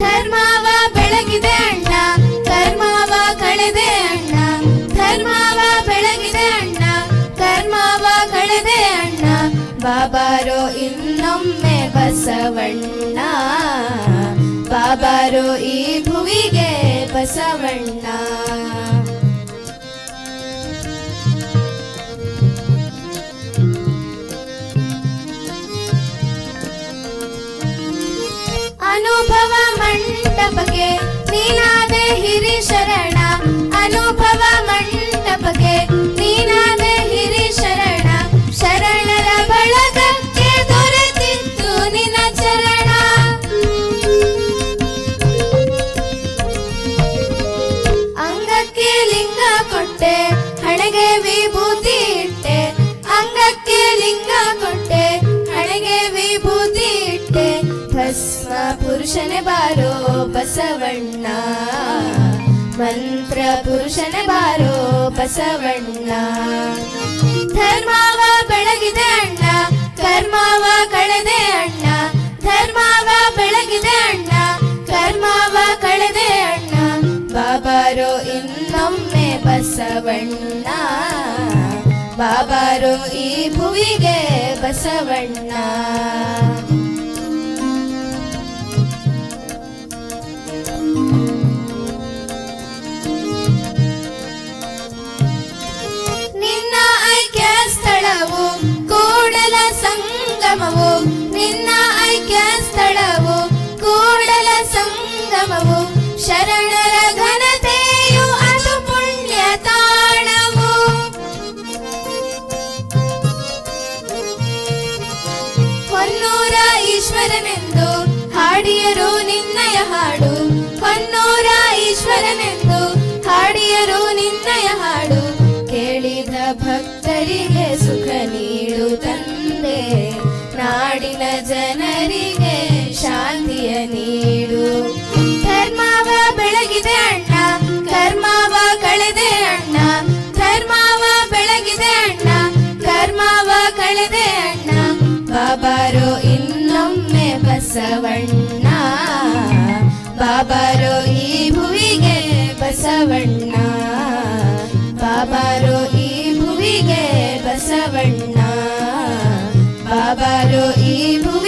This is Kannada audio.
ಧರ್ಮವ ಬೆಳಗಿದೆ ಅಣ್ಣ, ಕರ್ಮವ ಕಳೆದೆ ಅಣ್ಣ. ಧರ್ಮವ ಬೆಳಗಿದೆ ಅಣ್ಣ, ಕರ್ಮವ ಕಳೆದೆ ಅಣ್ಣ. ಬಾಬಾರೋ ಇನ್ನೊಮ್ಮೆ ಬಸವಣ್ಣ, ಬಾಬಾರೋ ಈ ಭುವಿಗೆ ಬಸವಣ್ಣ. ಅನುಭವ ಮಂಟಪಕ್ಕೆ ನೀನಾದೆ ಹಿರಿ ಶರಣ, ಅನುಭವ ಮಂಟಪಕ್ಕೆ ನೀನಾದೆ ಹಿರಿ ಶರಣ. ಶರಣರ ಬಳಗಕ್ಕೆ ದೊರೆತಿತ್ತು ನಿನ್ನ ಚರಣ. ಅಂಗಕ್ಕೆ ಲಿಂಗ ಕೊಟ್ಟೆ, ಹಣೆಗೆ ವಿಭೂತಿ ಇಟ್ಟೆ. ಅಂಗಕ್ಕೆ ಲಿಂಗ ಕೊಟ್ಟೆ, ಹಣೆಗೆ ವಿಭೂತಿ ಇಟ್ಟೆ. ಭಸ್ಮ ಪುರುಷನೇ ಬಾರೋ ಬಸವಣ್ಣ, ಮಂತ್ರ ಪುರುಷನೇ ಬಾರೋ ಬಸವಣ್ಣ. ಧರ್ಮವ ಬೆಳಗಿದೆ ಅಣ್ಣ, ಕರ್ಮವ ಕಳೆದೆ ಅಣ್ಣ. ಧರ್ಮವ ಬೆಳಗಿದೆ ಅಣ್ಣ, ಕರ್ಮವ ಕಳೆದೆ ಅಣ್ಣ. ಬಾಬಾರೋ ಇನ್ನೊಮ್ಮೆ ಬಸವಣ್ಣ, ಬಾಬಾರೋ ಈ ಭುವಿಗೆ ಬಸವಣ್ಣ. ನಿನ್ನ ಐಕ್ಯ ಸ್ಥಳವು ಕೂಡಲ ಸಂಗಮವು, ನಿನ್ನ ಐಕ್ಯ ಸ್ಥಳವು ಕೂಡಲ ಸಂಗಮವು. ಶರಣರ ಘನತೆಯು ಅದು ಪುಣ್ಯ ತಾಣವು. ಹೊನ್ನೂರ ಈಶ್ವರನೆಂದು ಹಾಡಿಯರು ನಿನ್ನಯ ಹಾಡು, ಹೊನ್ನೂರ ಈಶ್ವರನೆಂದು ಹಾಡಿಯರು ನಿನ್ನಯ ಹಾಡು. ಕೇಳಿದ ಭಕ್ತರಿಗೆ ಸುಖ ನೀಡು ತಂದೆ, ನಾಡಿನ ಜನರಿಗೆ ಶಾಂತಿಯ ನೀಡು. ಧರ್ಮವ ಬೆಳಗಿದೆ ಅಣ್ಣ, ಕರ್ಮವ ಕಳೆದೆ ಅಣ್ಣ. ಧರ್ಮವ ಬೆಳಗಿದೆ ಅಣ್ಣ, ಕರ್ಮವ ಕಳೆದೆ ಅಣ್ಣ. ಬಾಬಾರೋ ಇನ್ನೊಮ್ಮೆ ಬಸವಣ್ಣ, ಬಾಬಾರೋ ಈ ಭುವಿಗೆ ಬಸವಣ್ಣ. ಬಾಬಾರೋ ಈ ಭುವಿಗೆ ಬಸವಣ್ಣ, ಬಾಬಾರೋ ಈ ಭುವಿ